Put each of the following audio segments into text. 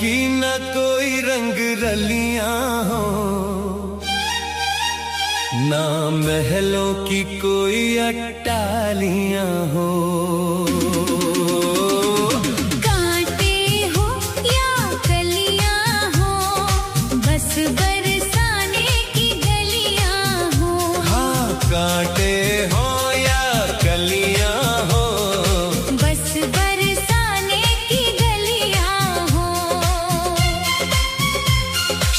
की न कोई रंग रलियां हो, ना महलों की कोई अट्टालियां हो। कांटे हो या कलियां हो, बस बरसाने की गलियां हो। हाँ, कांटे हो या कलियां हो, बस बरसाने की गलियां हो।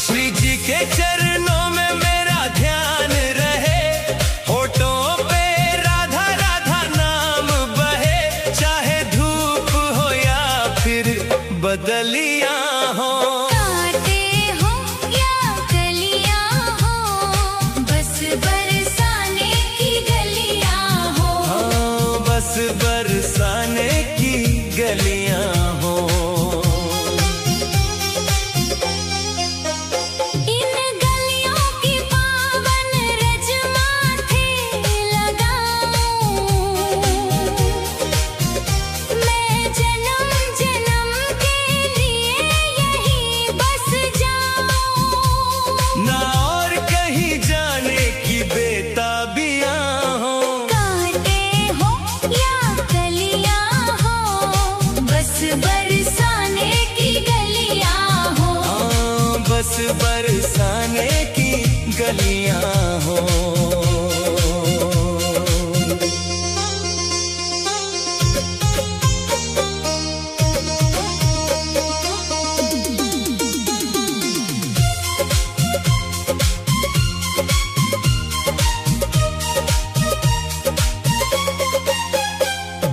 श्री जी के चरणों में मेरा ध्यान रहे, होठों पे राधा राधा नाम बहे, चाहे धूप हो या फिर बदलियां हो। कांटे हो या कलियां हो, बस बरसाने की गलियां हो। हाँ, बस बरसाने की गलियां हो। इन गलियों की पावन रज माथे लगाऊं, मैं जन्म जन्म के लिए यहीं बस जाऊं। ना और कहीं जाने की बेताबियां हो। कांटे हो या कलियां हो, बस बरसाने की गलियां हो। हाँ, बस बरसाने की गलियां हो।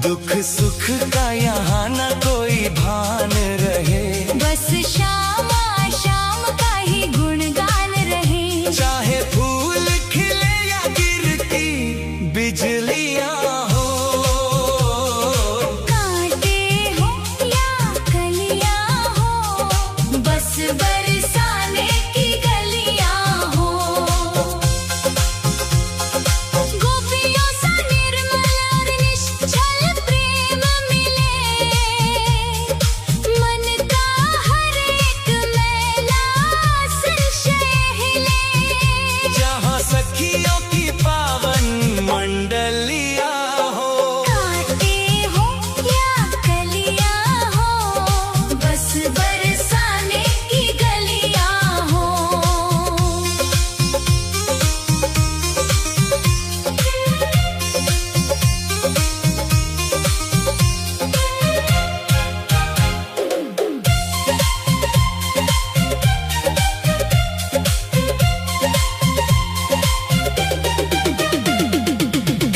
दुख सुख का यहाँ ना कोई भान रहे, बस शाम शाम का ही गुणगान रहे। चाहे फूल खिले या गिरती बिजलियां हो। कांटे हो या कलियां हो, बस बरसाने की गलियां हो। गोपियों सा निर्मल और निश्चल प्रेम मिले, मन का हर एक मैला संशय हिले। जहाँ सखियों की पावन मंडलियां हो। कांटे हो या कलियां हो, बस बरसाने की गलियां हो।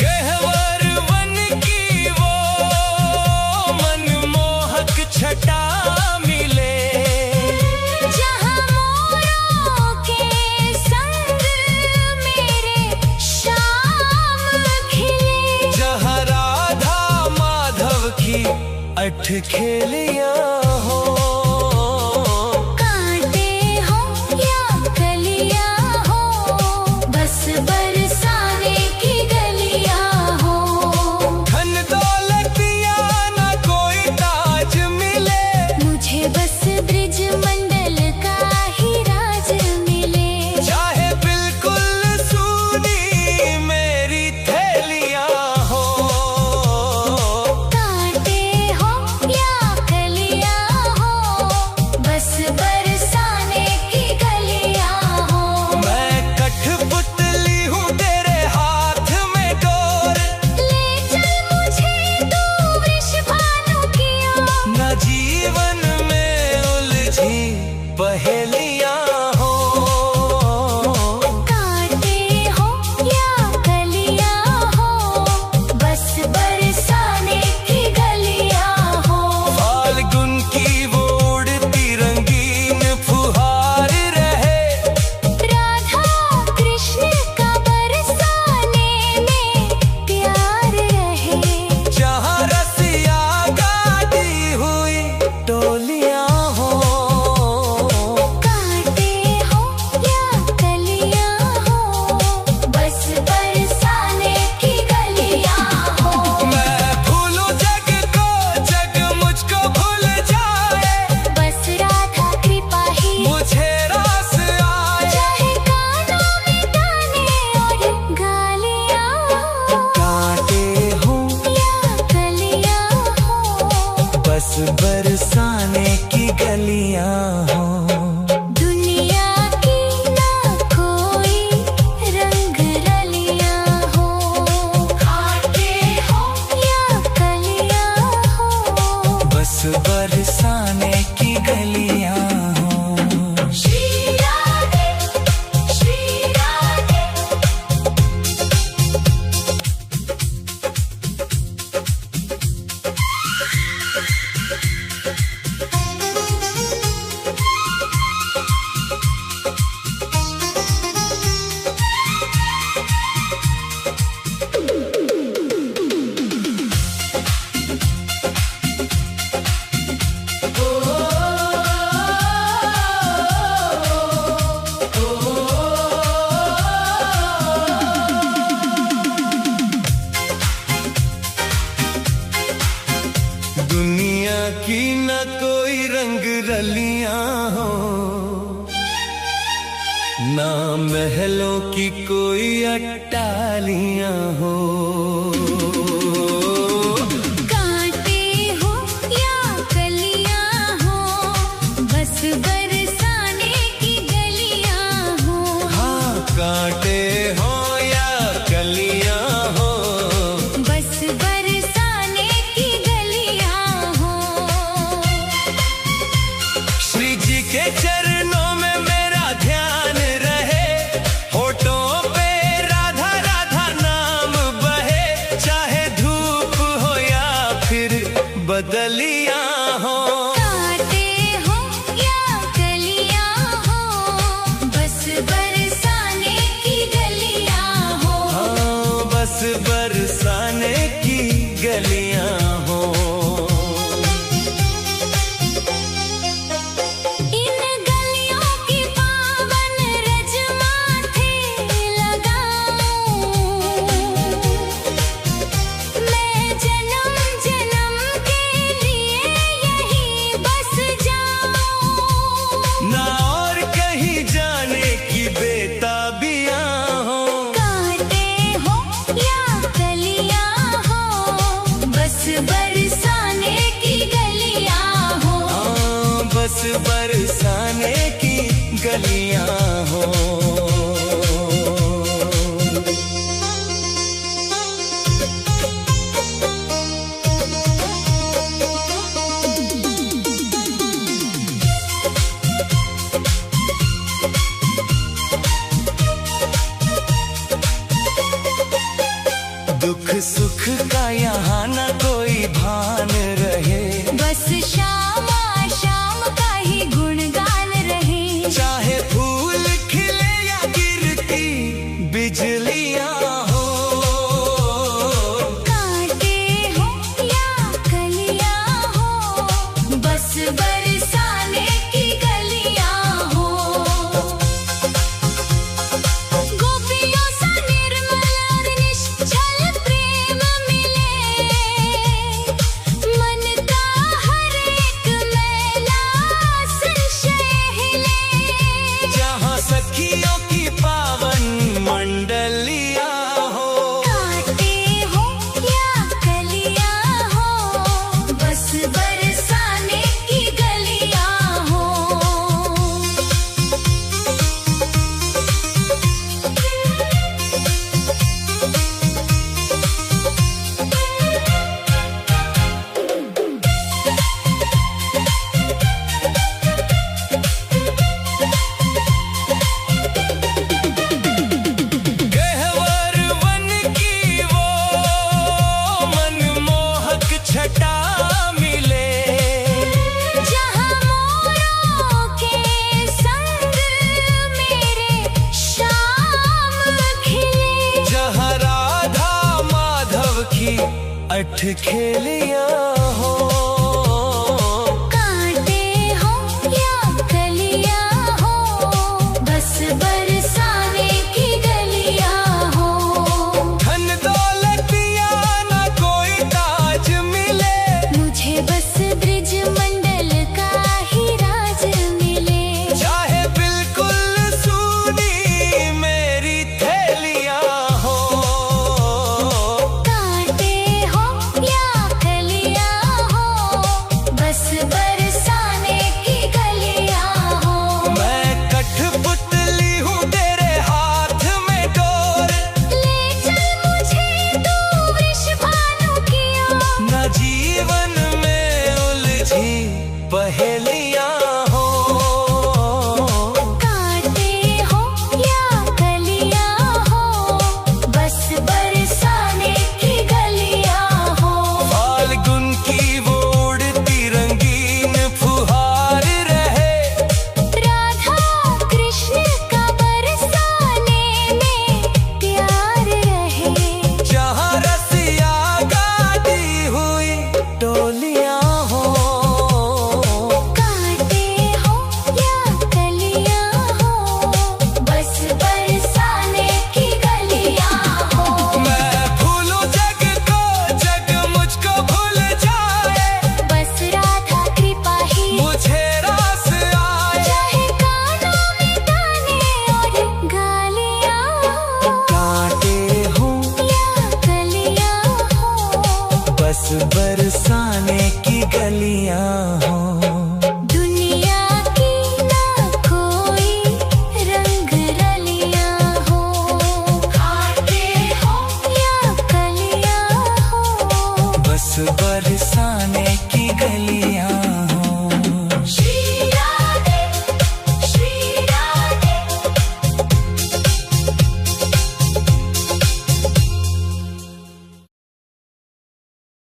गहवर वन की वो मनमोहक छटा मिले, जहाँ मोरों के संग मेरे शाम खिले। जहाँ राधा माधव की अठखेलियां हो। कांटे हो या कलियां हो, बस बरसाने की गलियां हो। धन दौलतिया ना कोई ताज मिले, मुझे बस ब्रिज मंडल का ही राज मिले। चाहे बिल्कुल सूनी मेरी थैलियां हो। कांटे हो या कलियां दुनिया की न कोई रंग रलियां हो, ना महलों की कोई अट्टालियां हो। कांटे हो या कलियां हो, बस बरसाने की गलियां हो। हाँ, कांटे हो या कलियां हो, बस बरसाने की गलियां हो। श्री जी के चरणों में मेरा ध्यान रहे, होठों पे राधा राधा नाम बहे, चाहे धूप हो या फिर बदलियां हो। कांटे हो या कलियां हो, बस बरसाने की गलियां हो। हाँ, बस बरसाने की गलियां हो। इन गलियों की पावन रज माथे लगाऊं, मैं जन्म जन्म के लिए यहीं बस जाऊं। ना और कहीं जाने की बेताबियां हो। कांटे हो या कलियां हो, बस बरसाने की गलियां हो। हाँ, बस बरसाने की गलियां हो। दुख सुख का यहाँ न कोई भान रहे, बस शाम शाम का ही गुणगान रहे। चाहे फूल खिले या गिरती बिजलियां हो। कांटे हो या कलियां हो, बस बरसाने की गलियां हो। गोपियों सा निर्मल और निश्चल प्रेम मिले, मन का हर एक मैला संशय हिले। जहाँ सखियों की पावन मंडलियां हो। कांटे हो या कलियां हो, बस बरसाने की गलियां हो। गहवर वन की वो मनमोहक छटा मिले, जहाँ मोरों के संग मेरे शाम खिले। जहाँ राधा माधव की अठखेलियां हो। कांटे हो या कलियां हो, बस बरसाने की गलियां हो। धन दौलतिया न कोई ताज मिले, मुझे बस ब्रिज मंडल का ही राज मिले। चाहे बिल्कुल सूनी मेरी थैलियां हो। कांटे हो या कलियां हो, बस बरसाने की गलियां हो। मैं कठपुतली हूँ तेरे हाथ में डोर, ले चल मुझे तू वृषभानु की ओर। न जीवन में उलझी पहेलियां हो। कांटे हो या कलियां हो, बस बरसाने की गलियां हो। फाल्गुन की वो उड़ती रंगीन फुहार रहे, राधा कृष्ण का बरसाने में प्यार रहे। जहाँ रसिया गाती हुई डोलियां बरसाने की गलियां हो। दुनिया की ना कोई रंग रलियां हो, खाते हो या कलियां हो, बस बरसाने की